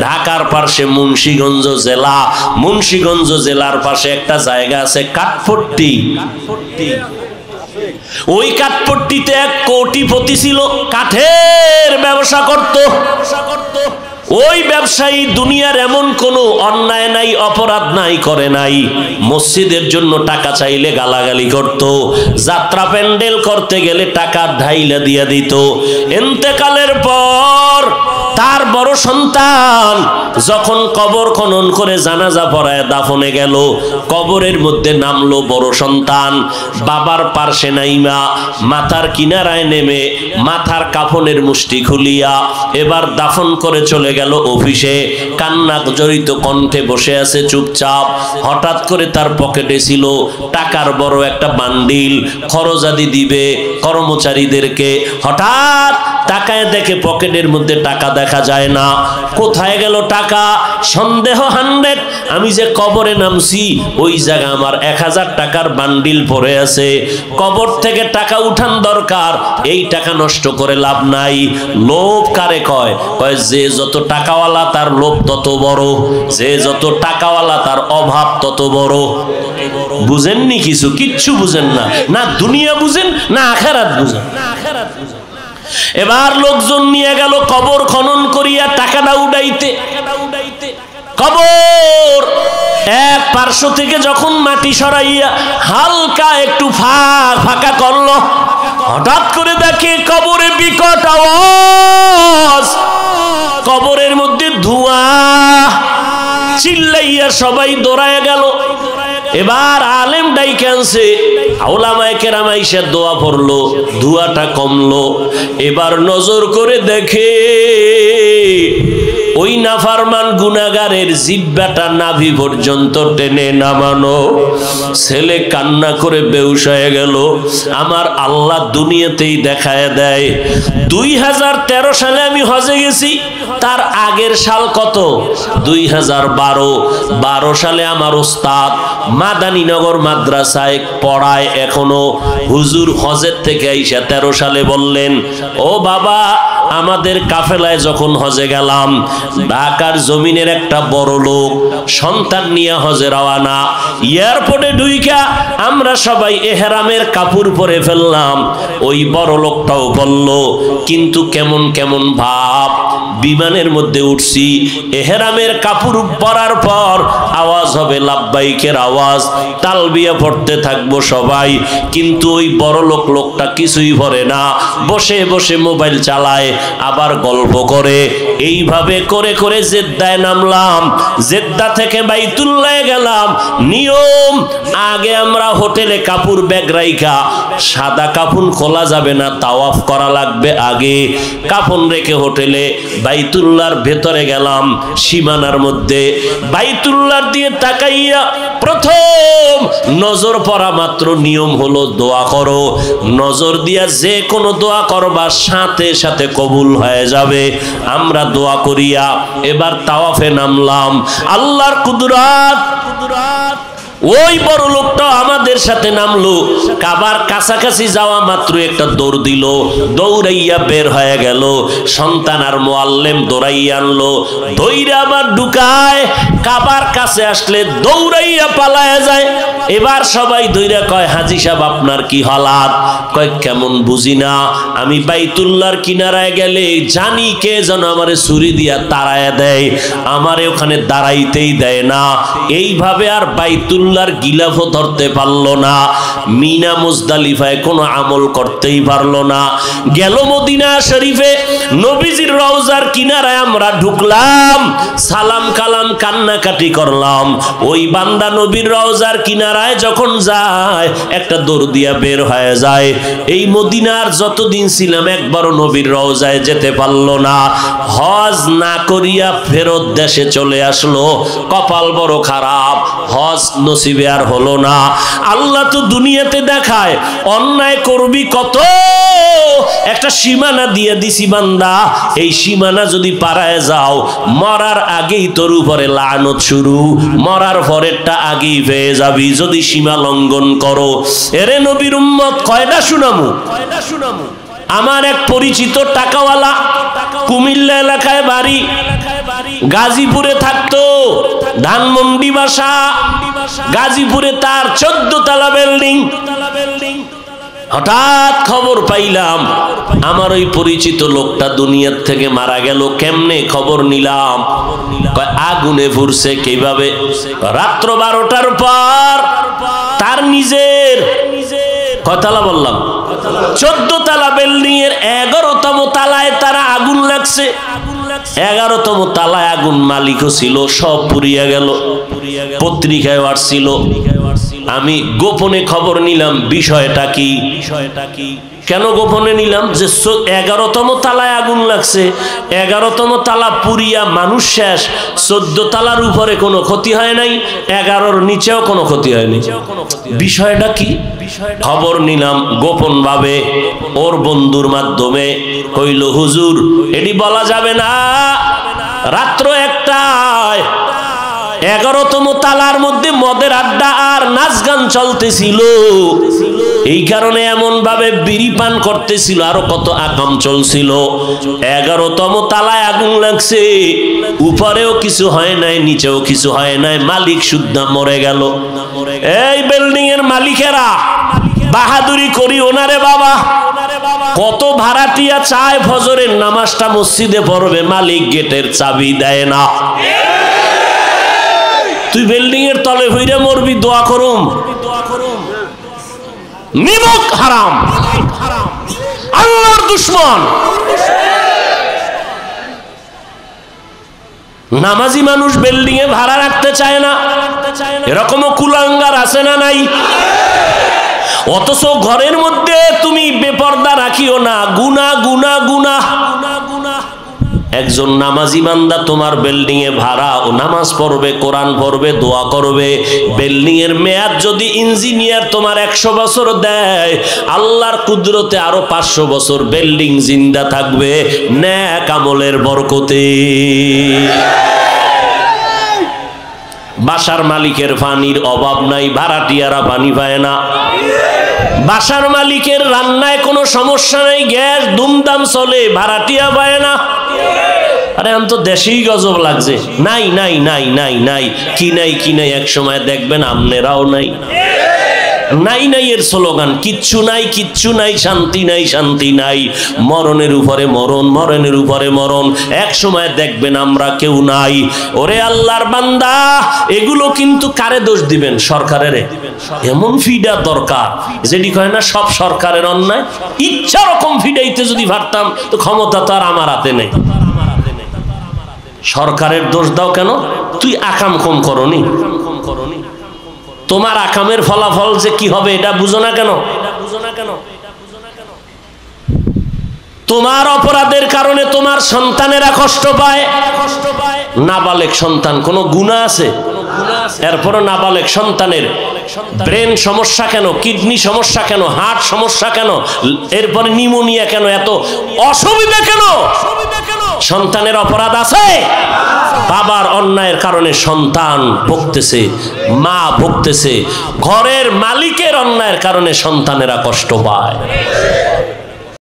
ঢাকার পাশে মুন্সিগঞ্জ জেলা, মুন্সিগঞ্জ জেলার পাশে একটা জায়গা আছে কাঠপট্টি। ওই কাঠপট্টিতে এক কোটিপতি ছিল, কাঠের ব্যবসা করত। ওই ব্যবসায়ী দুনিয়ার এমন কোনো অন্যায় নাই, অপরাধ নাই, করে নাই। মসজিদের জন্য টাকা চাইলে গালাগালি করত, যাত্রা প্যান্ডেল করতে গেলে টাকা ঢাইলা দিয়া দিত। ইন্তেকালের পর তার বড় সন্তান যখন কবর খনন করে জানাজা পড়ায় দাফনে গেল, কবরের মধ্যে নামলো বড় সন্তান, বাবার পার্শ্বে নাইমা মাথার কিনারায় নেমে মাথার কাফনের মুষ্টি খুলিয়া এবার দাফন করে চলে গেল অফিসে। কান্না জড়িত কণ্ঠে বসে আছে চুপচাপ। হঠাৎ করে তার পকেটে ছিল টাকার বড় একটা বান্ডিল, খরচাদি দিবে কর্মচারীদেরকে। হঠাৎ তাকায় দেখে পকেটের মধ্যে টাকা দেখা যায় না। কোথায় গেল টাকা? সন্দেহ 100। আমি যে কবরে নামছি ওই জায়গা আমার 1000 টাকার বান্ডিল পড়ে আছে। কবর থেকে টাকা উঠান দরকার, এই টাকা নষ্ট করে লাভ নাই। লোভ কারে কয়? কয় যে যত টাকাওয়ালা তার লোভ তত বড়, যে যত টাকাওয়ালা তার অভাব তত বড়। বুঝেননি? কিচ্ছু বুঝেন না, না দুনিয়া বুঝেন না আখিরাত বুঝেন। এবার লোকজন নিয়ে গেল কবর খনন করিয়া টাকাটা উড়াইতে। কবর এক পার্শ্ব থেকে যখন মাটি সরাইয়া হালকা একটু ফাঁকা করলো, হঠাৎ করে দেখে কবরে বিকট আওয়াজ, কবরের মধ্যে ধোঁয়া। চিল্লাইয়া সবাই দৌড়ায় গেল। এবার আলেম ডাইকে আনছে, উলামায়ে কেরাম আইসা দোয়া পড়লো, ধোঁয়াটা কমলো। এবার নজর করে দেখে ওই নাফরমান গুনাহগারের জিহ্বাটা নাভি পর্যন্ত টেনে নামানো। ছেলে কান্না করে বেহুশ হয়ে গেল। আমার আল্লাহ দুনিয়াতেই দেখায় দেয়। 2013 সালে আমি হজে গেছি, তার আগের সাল কত? 2012 সালে আমার ওস্তাদ মাদানীনগর মাদ্রাসায় পড়ায় এখনো। হুজুর হজের থেকে আইসা 13 সালে বললেন, ও বাবা, আমাদের কাফেলায় যখন হজে গেলাম, ঢাকার জমিনের একটা বড় লোক সন্তান নিয়ে হজে রওয়ানা। এয়ারপোর্টে ঢুইকা আমরা সবাই এহরামের কাপড় পরে ফেললাম, ওই বড় লোকটাও বলল, কিন্তু কেমন কেমন ভাব। বিমানের মধ্যে উঠছি, এহরামের কাপড় পরার পর আওয়াজ হবে লাব্বাইকের আওয়াজ, তালবিয়া পড়তে থাকবো সবাই। কিন্তু ওই বড় লোকটা কিছুই পরে না, বসে বসে মোবাইল চালায়, আবার গল্প করে। এইভাবে করে করে জেদ্দায় নামলাম। জেদ্দা থেকে বাইতুল্লাহে গেলাম। নিয়ম, আগে আমরা হোটেলে কাপড় ব্যাগ রাইখা, সাদা কাফন খোলা যাবে না, তাওয়াফ করা লাগবে আগে। কাফন রেখে হোটেলে বাইতুল্লাহর ভেতরে গেলাম, সীমানার মধ্যে। বাইতুল্লাহর দিয়ে তাকাইয়া প্রথম নজর পড়া মাত্র নিয়ম হলো দোয়া করো। নজর দিয়া যে কোনো দোয়া করবা সাথে সাথে কবুল হয়ে যাবে। আমরা দোয়া করিয়া এবার তাওয়াফে নামলাম। আল্লাহর কুদরত, ওই বড় লোকটা আমাদের সাথে নামলো। কাবার কাছাকাছি যাওয়া মাত্র একটা দৌড় দিল, দৌড়াইয়া বের হয়ে গেল। সন্তান আর মুআল্লিম দৌড়াইয়া আনলো, দৌড়া আবার ঢুকায়। কাবার কাছে আসলে দৌড়াইয়া পালায়া যায়। এবার সবাই দৌড়া কয়, হাজী সাহেব আপনার কি হালাত? কয় কেমন বুঝি না, আমি বাইতুল্লাহর কিনারায় গেলে জানি কে যেন আমারে ছুরি দিয়া তাড়ায়া দেয়, আমারে ওখানে দাঁড়াইতেই দেয় না। এইভাবে আর বাইতুল্লাহর গিলাফও ধরতে পারলো না। মিনা মুজদালিফায় কোনো আমল করতেই পারলো না। গেল মদিনা শরীফে, নবীজির রওজার কিনারায় আমরা ঢুকলাম, সালাম কালাম কান্নাকাটি করলাম। ওই বান্দা নবীর রওজার কিনারায় যখন যায়, একটা দৌড় দিয়া বের হয়ে যায়। এই মদিনার যতদিন ছিলাম একবারও নবীর রওজায় যেতে পারলো না। হজ না করিয়া ফেরত দেশে চলে আসলো। কপাল বড় খারাপ, হজ নসিবে আর হলো না। আল্লাহ তো দুনিয়াতে দেখায় অন্যায় করবি কত, একটা সীমানা দিয়ে দিছি বান্দা, এই সীমানা যদি পারায় যাও, মরার আগেই তোর উপরে লানত শুরু, মরার পরেরটা আগেই পেয়ে যাবি যদি সীমা লঙ্ঘন করো। এরে নবীর উম্মত, কয়টা শুনামু? আমার এক পরিচিত টাকাওয়ালা, কুমিল্লা এলাকায় বাড়ি, গাজীপুরে থাকতো, ধানমন্ডি বাসা, গাজীপুরে তার 14 তলা বিল্ডিং। হঠাৎ খবর পাইলাম আমার ওই পরিচিত লোকটা দুনিয়ার থেকে মারা গেল। কেমনে খবর নিলাম? আগুনে পুড়ছে। কিভাবে? রাত্র 12টার পর তার নিজের কয়তলা বললাম 14 তলা বিল্ডিং এর 11তম তলায় তারা আগুন লাগছে। 11তম তলায় আগুন, মালিকও ছিল, সব পুড়িয়া গেল। পত্রিকায় আসছিল। আমি গোপনে খবর নিলাম বিষয়টা কি। কেন গোপনে নিলাম? যে 11তম তলায় আগুন লাগছে, 11তম তলা পুরিয়া মানুষ শেষ, 14 তলার উপরে কোনো ক্ষতি হয় নাই, 11-র নিচেও কোনো ক্ষতি হয়নি। বিষয়টা কি? খবর নিলাম গোপন ভাবে, ওর বন্ধুর মাধ্যমে। কইল হুজুর এটি বলা যাবে না। রাত্র 1টায় 11তম তালার মধ্যে মদের আড্ডা আর নাচ গান চলতেছিল। এই কারণে এমন ভাবে বিড়ি পান করতেছিল, আরো কত আকাম চলছিল। 11তম তালায় আগুন লাগছে, উপরেও কিছু হয় নাই, নিচেও কিছু হয় নাই, মালিক শুদ্ধা মরে গেল। এই বিল্ডিং এর মালিকেরা বাহাদুরি করি ওনারে বাবা। কত ভাড়াটিয়া চায় ফজরের নামাজটা মসজিদে পড়বে, মালিক গেটের চাবি দেয় না। তুই বিল্ডিং এর তলে হইরে মরবি, দোয়া করুম। নিমক হারাম, আল্লাহর দুশমন। নামাজি মানুষ বিল্ডিং এ ভাড়া রাখতে চায় না, এরকমও কুলাঙ্গার আছে না নাই? অথচ ঘরের মধ্যে তুমি বেপর্দা রাখিও না, গুনাহ গুনাহ গুনাহ। একজন নামাজি বান্দা তোমার বিল্ডিং এ ভাড়া, ও নামাজ পড়বে, কোরআন পড়বে, দোয়া করবে। বিল্ডিং এর মেয়াদ যদি ইঞ্জিনিয়ার তোমার 100 বছর দেয়, আল্লাহর কুদরতে আরো 500 বছর বিল্ডিং জিন্দা থাকবে নেক আমলের বরকতে। বাসার মালিকের পানির অভাব নাই, ভাড়াটিয়ারা পানি পায় না। বাসার মালিকের রান্নায় কোনো সমস্যা নাই, গ্যাস দুমদাম চলে, ভাড়াটিয়া পায় না। আরে আমি তো দেশেই গজব লাগছে। নাই নাই নাই নাই নাই, কি নাই কি নাই, এক সময় দেখবেন আমনেরাও নাই। নাই নাই এর স্লোগান, কিচ্ছু নাই কিচ্ছু নাই, শান্তি নাই শান্তি নাই, মরণের উপরে মরণ, মরণের উপরে মরণ। এক সময় দেখবেন আমরা কেউ নাই। ওরে আল্লাহর বান্দা, এগুলো কিন্তু কারে দোষ দিবেন? সরকারের। এমন ফিডা দরকার যেটি কয় না সব সরকারের অন্যায়। ইচ্ছা রকম ফিডাইতে যদি পারতাম তো ক্ষমতা তো আর আমার হাতে নেই। সরকারের দোষ দাও কেন? তুই আকাম কম করনি, তোমার আকামের ফলাফল যে কি হবে এটা বুঝো না কেন? তোমার অপরাধের কারণে তোমার সন্তানেরা কষ্ট পায়। নাবালেগ সন্তান, কোনো গুনাহ আছে? এরপরও নাবালেগ সন্তানের ব্রেন সমস্যা কেন, কিডনি সমস্যা কেন, হার্ট সমস্যা কেন, এরপরে নিউমোনিয়া কেন, এত অসুবিধা কেন? সন্তানের অপরাধ আছে? বাবার অন্যায়ের কারণে সন্তান ভুগতেছে, মা ভুগতেছে, ঘরের মালিকের অন্যায়ের কারণে সন্তানেরা কষ্ট পায়।